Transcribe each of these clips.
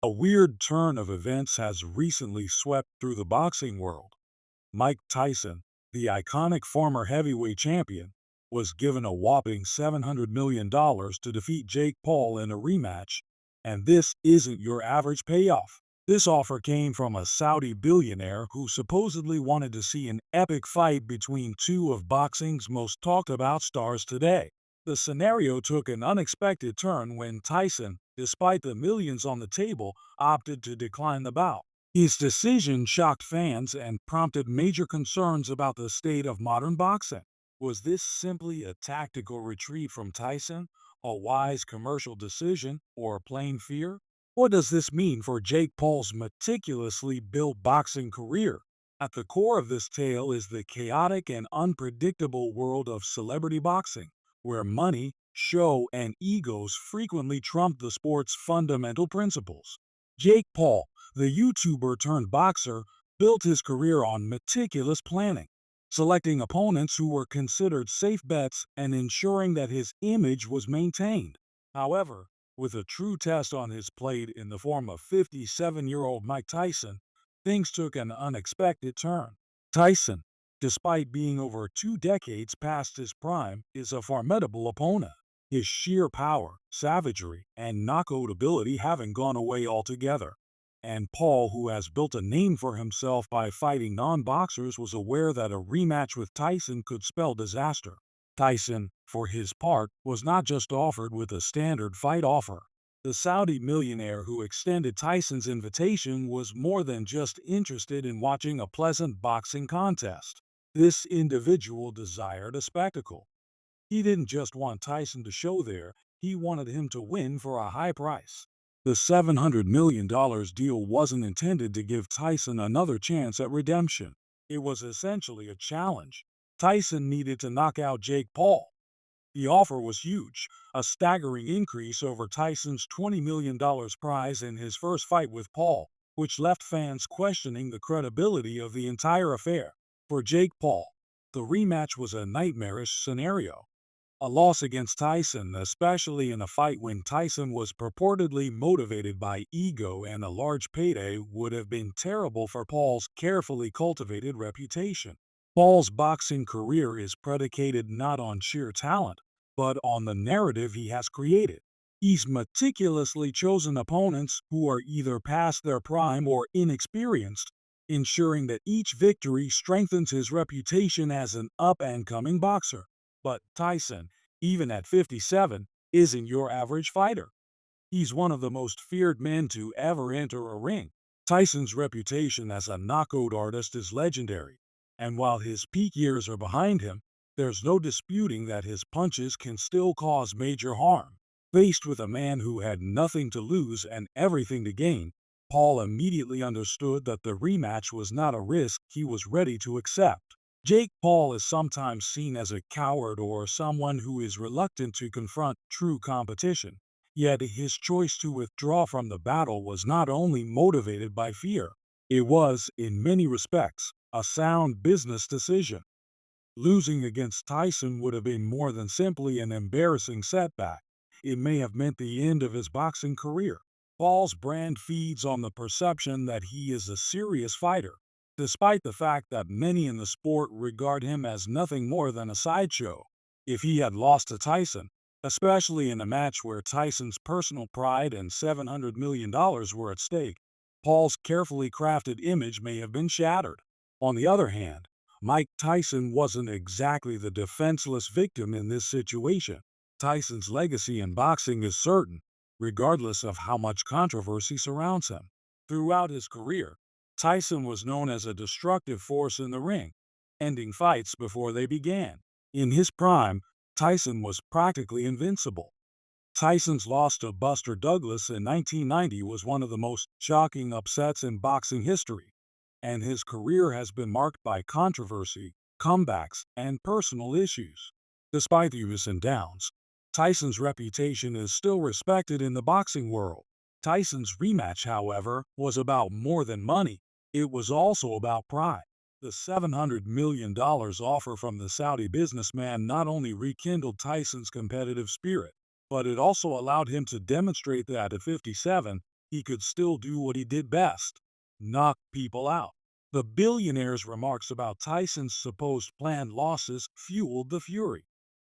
A weird turn of events has recently swept through the boxing world. Mike Tyson, the iconic former heavyweight champion, was given a whopping $700 million to defeat Jake Paul in a rematch, and this isn't your average payoff. This offer came from a Saudi billionaire who supposedly wanted to see an epic fight between two of boxing's most talked about stars today. The scenario took an unexpected turn when Tyson, despite the millions on the table, opted to decline the bout. His decision shocked fans and prompted major concerns about the state of modern boxing. Was this simply a tactical retreat from Tyson, a wise commercial decision, or plain fear? What does this mean for Jake Paul's meticulously built boxing career? At the core of this tale is the chaotic and unpredictable world of celebrity boxing, where money, show, and egos frequently trump the sport's fundamental principles. Jake Paul, the YouTuber turned boxer, built his career on meticulous planning, selecting opponents who were considered safe bets and ensuring that his image was maintained. However, with a true test on his plate in the form of 57-year-old Mike Tyson, things took an unexpected turn. Tyson, despite being over 2 decades past his prime, is a formidable opponent. His sheer power, savagery, and knockout ability haven't gone away altogether. And Paul, who has built a name for himself by fighting non-boxers, was aware that a rematch with Tyson could spell disaster. Tyson, for his part, was not just offered with a standard fight offer. The Saudi millionaire who extended Tyson's invitation was more than just interested in watching a pleasant boxing contest. This individual desired a spectacle. He didn't just want Tyson to show there, he wanted him to win for a high price. The $700 million deal wasn't intended to give Tyson another chance at redemption. It was essentially a challenge. Tyson needed to knock out Jake Paul. The offer was huge, a staggering increase over Tyson's $20 million prize in his first fight with Paul, which left fans questioning the credibility of the entire affair. For Jake Paul, the rematch was a nightmarish scenario. A loss against Tyson, especially in a fight when Tyson was purportedly motivated by ego and a large payday, would have been terrible for Paul's carefully cultivated reputation. Paul's boxing career is predicated not on sheer talent, but on the narrative he has created. He's meticulously chosen opponents who are either past their prime or inexperienced, ensuring that each victory strengthens his reputation as an up-and-coming boxer. But Tyson, even at 57, isn't your average fighter. He's one of the most feared men to ever enter a ring. Tyson's reputation as a knockout artist is legendary, and while his peak years are behind him, there's no disputing that his punches can still cause major harm. Faced with a man who had nothing to lose and everything to gain, Paul immediately understood that the rematch was not a risk he was ready to accept. Jake Paul is sometimes seen as a coward or someone who is reluctant to confront true competition. Yet his choice to withdraw from the battle was not only motivated by fear, it was, in many respects, a sound business decision. Losing against Tyson would have been more than simply an embarrassing setback. It may have meant the end of his boxing career. Paul's brand feeds on the perception that he is a serious fighter, despite the fact that many in the sport regard him as nothing more than a sideshow. If he had lost to Tyson, especially in a match where Tyson's personal pride and $700 million were at stake, Paul's carefully crafted image may have been shattered. On the other hand, Mike Tyson wasn't exactly the defenseless victim in this situation. Tyson's legacy in boxing is certain, regardless of how much controversy surrounds him. Throughout his career, Tyson was known as a destructive force in the ring, ending fights before they began. In his prime, Tyson was practically invincible. Tyson's loss to Buster Douglas in 1990 was one of the most shocking upsets in boxing history, and his career has been marked by controversy, comebacks, and personal issues. Despite the ups and downs, Tyson's reputation is still respected in the boxing world. Tyson's rematch, however, was about more than money. It was also about pride. The $700 million offer from the Saudi businessman not only rekindled Tyson's competitive spirit, but it also allowed him to demonstrate that at 57, he could still do what he did best: knock people out. The billionaire's remarks about Tyson's supposed planned losses fueled the fury.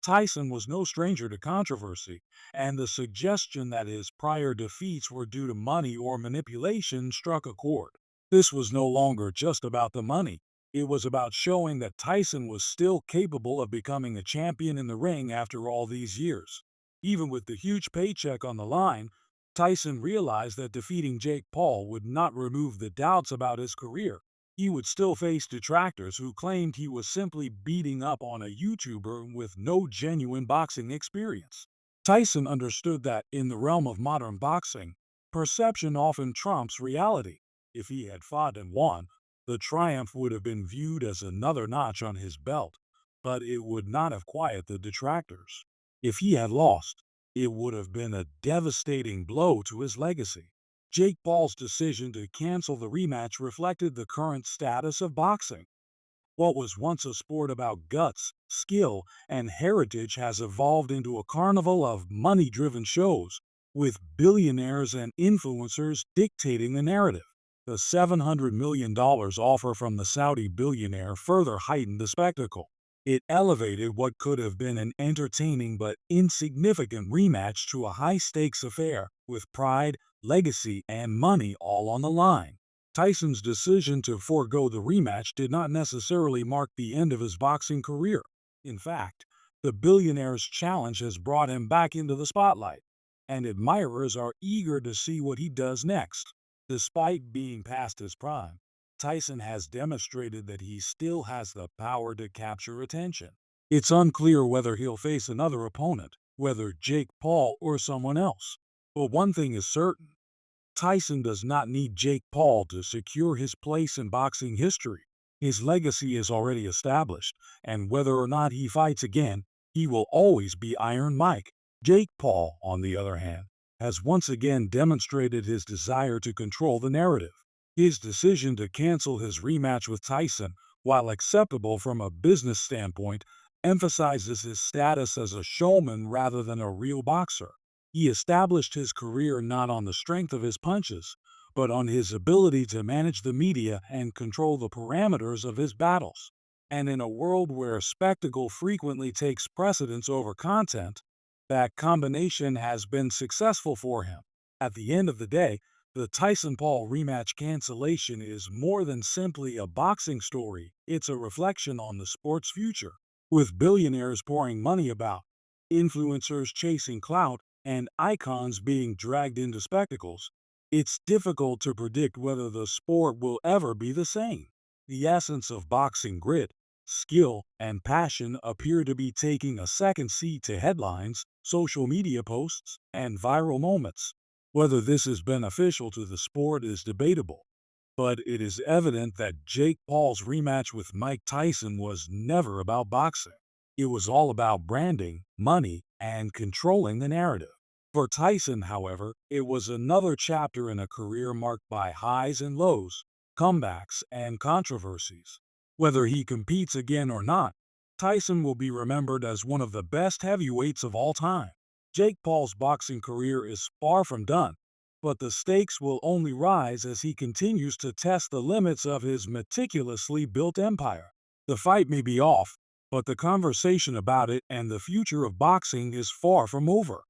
Tyson was no stranger to controversy, and the suggestion that his prior defeats were due to money or manipulation struck a chord. This was no longer just about the money. It was about showing that Tyson was still capable of becoming a champion in the ring after all these years. Even with the huge paycheck on the line, Tyson realized that defeating Jake Paul would not remove the doubts about his career. He would still face detractors who claimed he was simply beating up on a YouTuber with no genuine boxing experience. Tyson understood that, in the realm of modern boxing, perception often trumps reality. If he had fought and won, the triumph would have been viewed as another notch on his belt, but it would not have quieted the detractors. If he had lost, it would have been a devastating blow to his legacy. Jake Paul's decision to cancel the rematch reflected the current status of boxing. What was once a sport about guts, skill, and heritage has evolved into a carnival of money-driven shows, with billionaires and influencers dictating the narrative. The $700 million offer from the Saudi billionaire further heightened the spectacle. It elevated what could have been an entertaining but insignificant rematch to a high-stakes affair, with pride, legacy, and money all on the line. Tyson's decision to forego the rematch did not necessarily mark the end of his boxing career. In fact, the billionaire's challenge has brought him back into the spotlight, and admirers are eager to see what he does next. Despite being past his prime, Tyson has demonstrated that he still has the power to capture attention. It's unclear whether he'll face another opponent, whether Jake Paul or someone else. But one thing is certain: Tyson does not need Jake Paul to secure his place in boxing history. His legacy is already established, and whether or not he fights again, he will always be Iron Mike. Jake Paul, on the other hand, has once again demonstrated his desire to control the narrative. His decision to cancel his rematch with Tyson, while acceptable from a business standpoint, emphasizes his status as a showman rather than a real boxer. He established his career not on the strength of his punches, but on his ability to manage the media and control the parameters of his battles. And in a world where spectacle frequently takes precedence over content, that combination has been successful for him. At the end of the day, the Tyson-Paul rematch cancellation is more than simply a boxing story. It's a reflection on the sport's future. With billionaires pouring money about, influencers chasing clout, and icons being dragged into spectacles, it's difficult to predict whether the sport will ever be the same. The essence of boxing, grit, skill, and passion, appear to be taking a second seat to headlines, social media posts, and viral moments. Whether this is beneficial to the sport is debatable, but it is evident that Jake Paul's rematch with Mike Tyson was never about boxing. It was all about branding, money, and controlling the narrative. For Tyson, however, it was another chapter in a career marked by highs and lows, comebacks, and controversies. Whether he competes again or not, Tyson will be remembered as one of the best heavyweights of all time. Jake Paul's boxing career is far from done, but the stakes will only rise as he continues to test the limits of his meticulously built empire. The fight may be off, but the conversation about it and the future of boxing is far from over.